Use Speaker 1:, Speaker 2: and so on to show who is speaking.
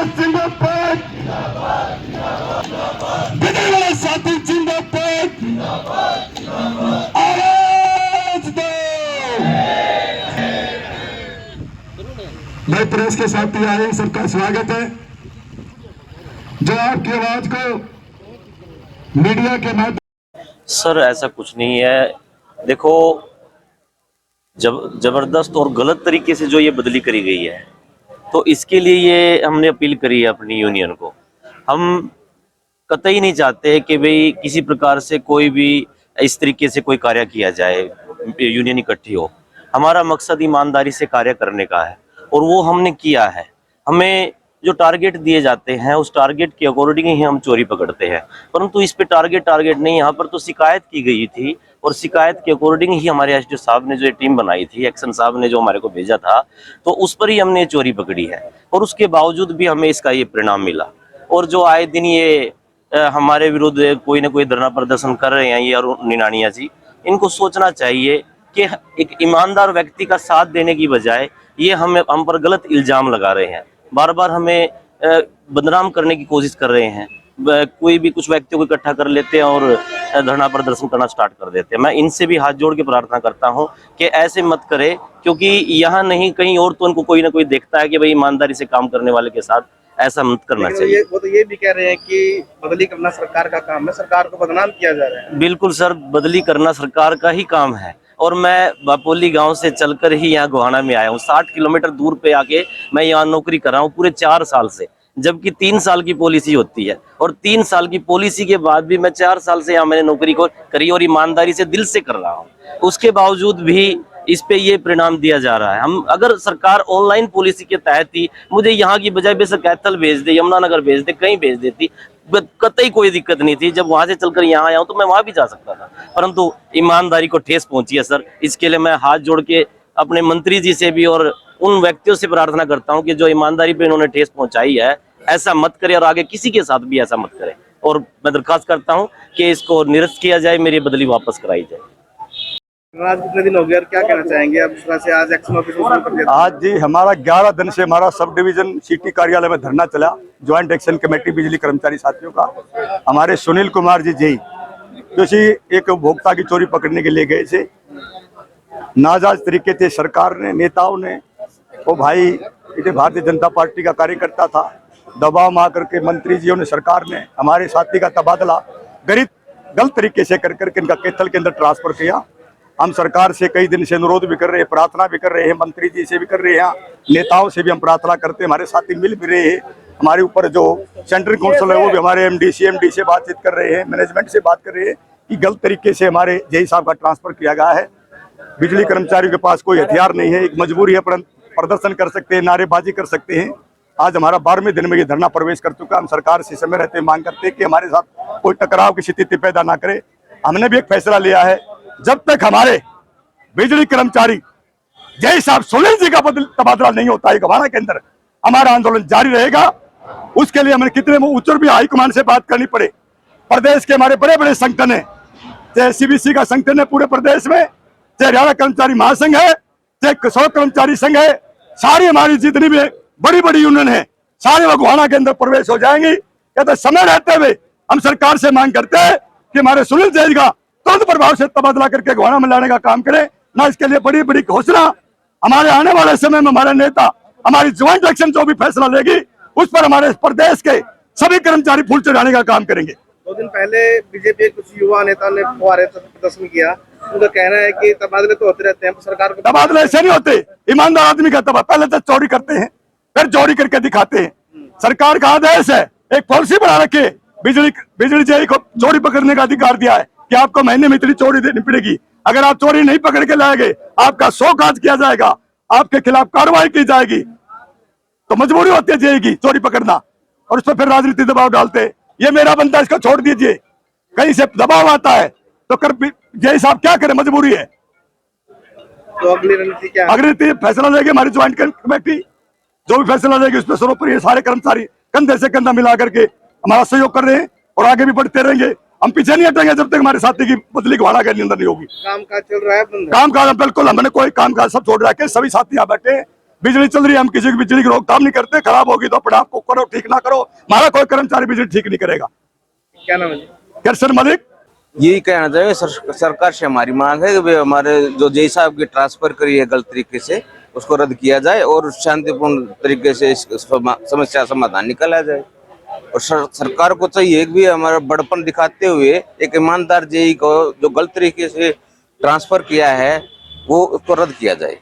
Speaker 1: जिंदाबाद, बिजली वाले साथी जिंदाबाद, आवाज दो। नए प्रेस के साथी आए, सबका स्वागत है। जो आपकी आवाज को मीडिया के माध्यम।
Speaker 2: सर ऐसा कुछ नहीं है। देखो, जबरदस्त और गलत तरीके से जो ये बदली करी गई है, तो इसके लिए ये हमने अपील करी है अपनी यूनियन को। हम कतई नहीं चाहते कि भाई किसी प्रकार से कोई भी इस तरीके से कोई कार्य किया जाए, यूनियन इकट्ठी हो। हमारा मकसद ईमानदारी से कार्य करने का है और वो हमने किया है। हमें जो टारगेट दिए जाते हैं उस टारगेट के अकॉर्डिंग ही हम चोरी पकड़ते हैं, परंतु इस पे टारगेट नहीं, यहाँ पर तो शिकायत की गई थी और शिकायत के अकॉर्डिंग ही हमारे एसडीओ साहब ने जो टीम बनाई थी, एक्शन साहब ने जो हमारे को भेजा था, तो उस पर ही हमने चोरी पकड़ी है और उसके बावजूद भी हमें इसका ये परिणाम मिला। और जो आए दिन ये हमारे विरुद्ध कोई ना कोई धरना प्रदर्शन कर रहे हैं ये अरुण निनानिया जी, इनको सोचना चाहिए कि एक ईमानदार व्यक्ति का साथ देने की बजाय ये हम पर गलत इल्जाम लगा रहे हैं, बार बार हमें बदनाम करने की कोशिश कर रहे हैं। कोई भी कुछ व्यक्तियों को इकट्ठा कर लेते हैं और धरना प्रदर्शन करना स्टार्ट कर देते हैं। मैं इनसे भी हाथ जोड़ के प्रार्थना करता हूं कि ऐसे मत करें, क्योंकि यहाँ नहीं कहीं और तो उनको कोई ना कोई देखता है कि भाई ईमानदारी से काम करने वाले के साथ ऐसा मत करना चाहिए।
Speaker 3: वो तो ये भी कह रहे हैं कि बदली करना सरकार का काम है, सरकार को बदनाम किया जा रहा है।
Speaker 2: बिल्कुल सर, बदली करना सरकार का ही काम है और मैं बापोली गांव से चलकर ही यहाँ गोहाना में आया हूँ। 60 किलोमीटर दूर पे आके मैं यहाँ नौकरी कर रहा हूँ पूरे 4 साल से, जबकि 3 साल की पॉलिसी होती है और 3 साल की पॉलिसी के बाद भी मैं 4 साल से यहाँ मैंने नौकरी को करी और ईमानदारी से दिल से कर रहा हूँ। उसके बावजूद भी इस पे ये परिणाम दिया जा रहा है। हम अगर सरकार ऑनलाइन पॉलिसी के तहत ही मुझे यहाँ की बजाय बेशक कैथल भेज दे, यमुनानगर भेज दे, कहीं भेज देती, कतई कोई दिक्कत नहीं थी। जब वहां से चलकर यहाँ आया हूँ तो मैं वहां भी जा सकता था, परंतु ईमानदारी को ठेस पहुंची है सर। इसके लिए मैं हाथ जोड़ के अपने मंत्री जी से भी और उन व्यक्तियों से प्रार्थना करता हूँ कि जो ईमानदारी पे इन्होंने ठेस पहुंचाई है ऐसा मत करे और आगे किसी के साथ भी ऐसा मत करे। और मैं दरखास्त करता हूँ कि इसको निरस्त किया जाए, मेरी बदली वापस कराई जाए।
Speaker 3: आज कितने दिन हो गए और क्या कहना चाहेंगे अब इस तरह से आज एक्शन ऑफिस?
Speaker 4: आज जी हमारा 11 दिन से हमारा सब डिवीजन सिटी कार्यालय में धरना चला, ज्वाइंट एक्शन कमेटी बिजली कर्मचारी साथियों का। हमारे सुनील कुमार जी जेई जो एक उपभोक्ता की चोरी पकड़ने के लिए गए थे, नाजायज तरीके से सरकार ने, नेताओं ने, वो भाई इसे भारतीय जनता पार्टी का कार्यकर्ता था, दबाव में आकर के मंत्री जियों ने, सरकार ने हमारे साथी का तबादला गलत तरीके से कर करके इनका कैथल के अंदर ट्रांसफर किया। हम सरकार से कई दिन से अनुरोध भी कर रहे हैं, प्रार्थना भी कर रहे हैं, मंत्री जी से भी कर रहे हैं, नेताओं से भी हम प्रार्थना करते हैं, हमारे साथी मिल भी रहे हैं। हमारे ऊपर जो सेंट्रल काउंसिल है वो भी हमारे एमडी सीएमडी से बातचीत कर रहे हैं, मैनेजमेंट से बात कर रहे हैं कि गलत तरीके से हमारे जेई साहब का ट्रांसफर किया गया है। बिजली कर्मचारियों के पास कोई हथियार नहीं है, एक मजबूरी है, प्रदर्शन कर सकते हैं, नारेबाजी कर सकते हैं। आज हमारा 12वें दिन में ये धरना प्रवेश कर चुका। हम सरकार से समय रहते मांग करते हैं कि हमारे साथ कोई टकराव की स्थिति पैदा ना करे। हमने भी एक फैसला लिया है, जब तक हमारे बिजली कर्मचारी जेई साहब सुनील जी का तबादला नहीं होता है गोहाना के अंदर, हमारा आंदोलन जारी रहेगा। उसके लिए हमें कितने उच्च भी हाईकमान से बात करनी पड़े। प्रदेश के हमारे बड़े बड़े संगठन है, चाहे सीबीसी का संगठन है पूरे प्रदेश में, चाहे हरियाणा कर्मचारी महासंघ है, चाहे कृषक कर्मचारी संघ है, सारी हमारी जितनी भी बड़ी बड़ी यूनियन है सारे वो गोहाना के अंदर प्रवेश हो जाएंगी। कहते समय रहते हुए हम सरकार से मांग करते हैं कि हमारे सुनील जी का तुरंत प्रभाव से तबादला करके गोहाना में लाने का काम करें। ना इसके लिए बड़ी बड़ी घोषणा हमारे आने वाले समय में हमारे नेता, हमारी ज्वाइंट एक्शन जो भी फैसला लेगी उस पर हमारे प्रदेश के सभी कर्मचारी फूल चढ़ाने का काम करेंगे।
Speaker 3: 2 दिन पहले बीजेपी कुछ युवा नेता ने फुहारे प्रदर्शन किया, उनका कहना है कि तबादले तो होते रहते हैं, सरकार को
Speaker 4: तबादले ऐसे नहीं होते। ईमानदार आदमी का तबादला, पहले तो चोरी करते हैं फिर चोरी करके दिखाते हैं। सरकार का आदेश है, एक पॉलिसी बना रखे, बिजली जेई को चोरी पकड़ने का अधिकार दिया है कि आपको महीने में इतनी चोरी देनी पड़ेगी। अगर आप चोरी नहीं पकड़ के लाएंगे आपका शोकाज किया जाएगा, आपके खिलाफ कार्रवाई की जाएगी। तो मजबूरी होती है जेई की चोरी पकड़ना और उस पर फिर राजनीतिक दबाव डालते। ये मेरा बंदा, इसको छोड़ दीजिए। कहीं से दबाव आता है तो कर जेई साहब क्या करें, मजबूरी है।
Speaker 3: तो अगली रणनीति क्या?
Speaker 4: अगली रणनीति फैसला लेगी हमारी ज्वाइंट कमेटी, जो भी फैसला लेगी उस पर सर्वोपरि सारे कर्मचारी कंधे से कंधा मिला करके हमारा सहयोग कर रहे हैं और आगे भी बढ़ते रहेंगे। हम पीछे नहीं हटेंगे जब तक हमारे साथी की बदली गोहाना के अंदर नहीं होगी।
Speaker 3: काम काज चल रहा है?
Speaker 4: काम काज बिल्कुल, हमने कोई काम काज सब छोड़ रखे, सभी साथी यहाँ बैठे बिजली चल रही है, हम किसी की बिजली की रोकथाम नहीं करते। खराब होगी तो अपने आप को करो, ठीक ना करो। हमारा कोई कर्मचारी बिजली ठीक नहीं करेगा।
Speaker 3: क्या नाम है जी?
Speaker 4: करसन मलिक।
Speaker 5: यही कहना चाहिए सरकार से हमारी मांग है कि भाई हमारे जो जय साहब की ट्रांसफर करी है गलत तरीके से, उसको रद्द किया जाए और शांतिपूर्ण तरीके से इस समस्या समाधान निकाला जाए। और सरकार को चाहिए कि भी हमारा बड़पन दिखाते हुए एक ईमानदार जेई को जो गलत तरीके से ट्रांसफर किया है वो उसको रद्द किया जाए।